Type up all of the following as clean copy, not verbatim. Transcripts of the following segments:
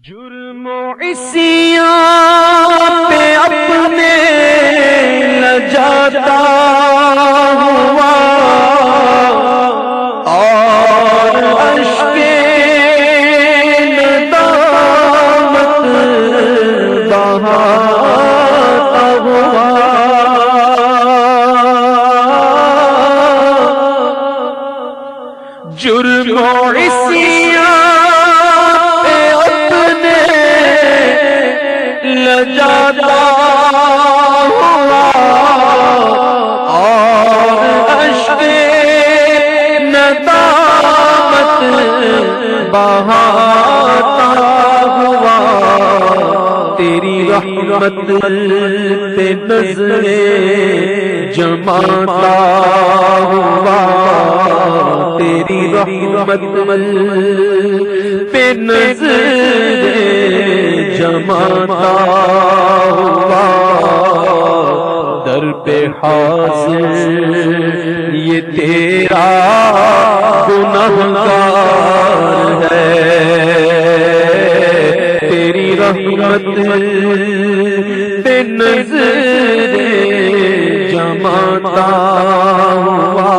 جرم و عصیاں پہ اپنے لجاتا ہوا اور اشک ندامت بہاتا ہوا جرم و عصیاں لجاتا ہوا اور اشک ندامت بہاتا ہوا تیری رحمت پہ نظریں جماتا ہوا تیری رحمت پہ نظریں جماتا ہوا در پہ حاضر یہ تیرا گنہگار ہے تیری رحمت پہ نظر جماتا ہوا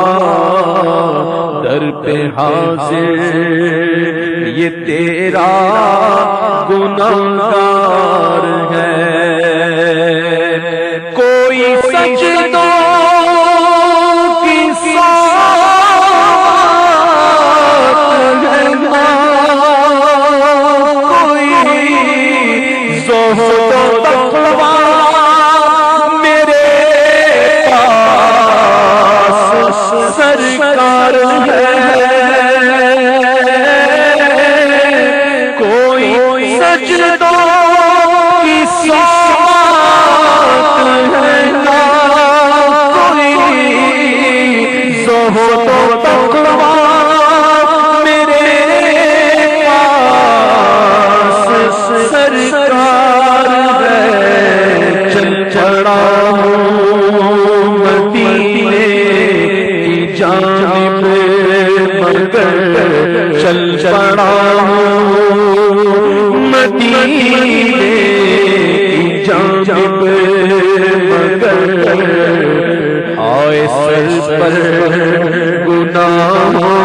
در پہ حاضر یہ تیرا گنہگار ہے کوئی سجدوں کی ساتھ ہے نا کوئی زہد و تقویٰ میرے پاس سرکار ہے سجدوں کی ساتھ ہے نا کوئی زہد و تقویٰ میرے پاس سرکار ہے چل پڑا ہوں مدینے کی جانب مگر چل پڑا ہوں مدینے کی جانب مگر آئے سر پر گناہوں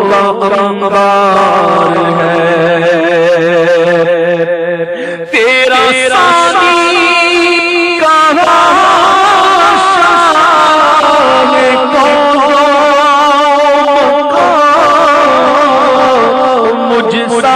کا انبار ہے تیرا سانی کہاں شان کو مجھ سا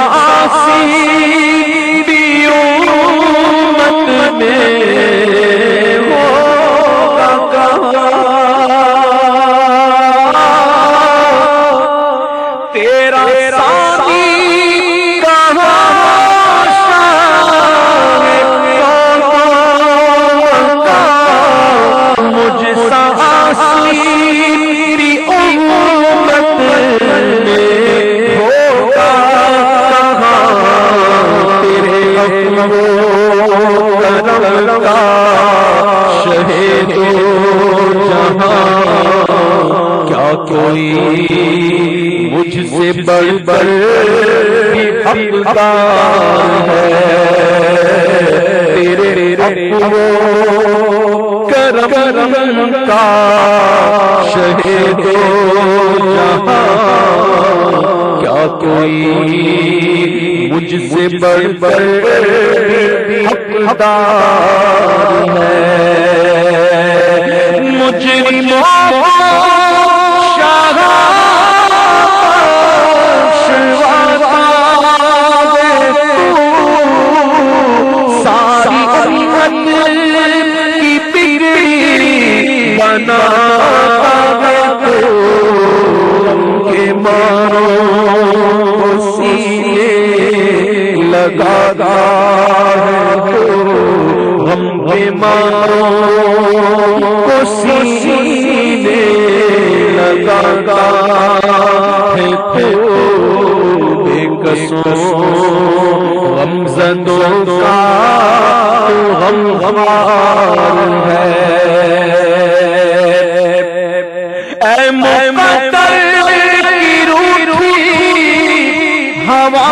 کوئی مجھ سے بڑھ بڑھ حقدار ہے تیرے عفو کرم کا شہید جہاں کیا کوئی مجھ سے بڑھ بڑھ حقدار ہے مجرموں کے مارو سینے لگاتا ہے تو ہم کے مارو سینے لگاتا ہے تو بے قصوں غم زدوں کا غم غمار ہے اے مقتل کی روٹھی ہوا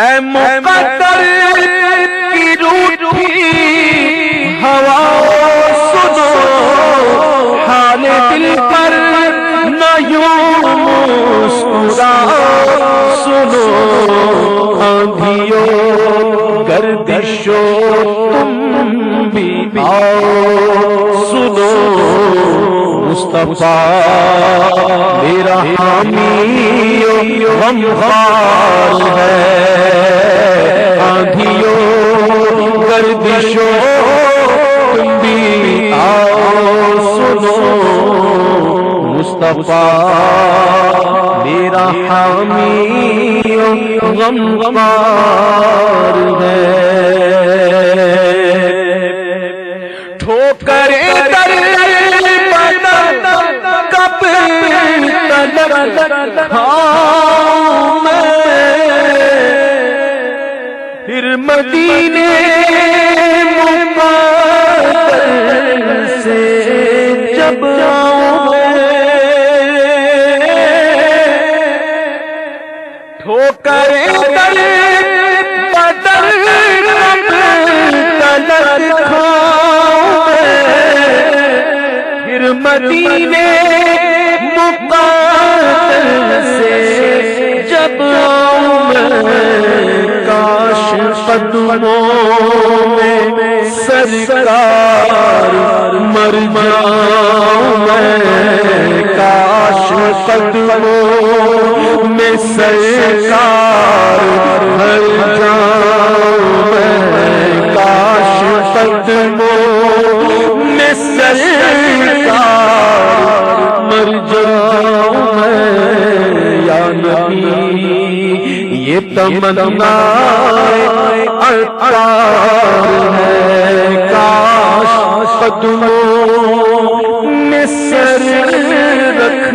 اے مقدر کی روٹھی ہوا سنو، حال دل پر نہ یوں مسکرا سنو، آندھیوں گردشو تم بھی آؤ سنو، مصطفیٰ میرا حامی غمخوار ہے، آندھیوں گردشو تم بھی آؤ سنو، مصطفیٰ میرا حامی غمخوار ہے۔ ٹھوکریں در بدن کب تلک کھاؤں میں، پھر مدینے مقدس سے جب آؤں میں، ٹھوکریں در بدن کب تلک کھاؤں میں، مدینے مقدس سے جب آؤں میں، کاش قدموں میں سرکار مر جاؤں میں، کاش قدموں میں سرکار مر جاؤں میں، کاش قدموں میں سرکار مر جاؤں میں، یا نبی یہ تمنا عطار ہے، کاش قدموں میں سر رکھ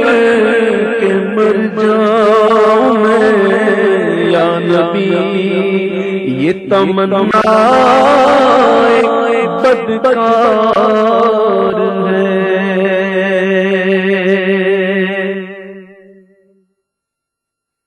کے مر جاؤں میں، یا نبی یہ تمنا بدکار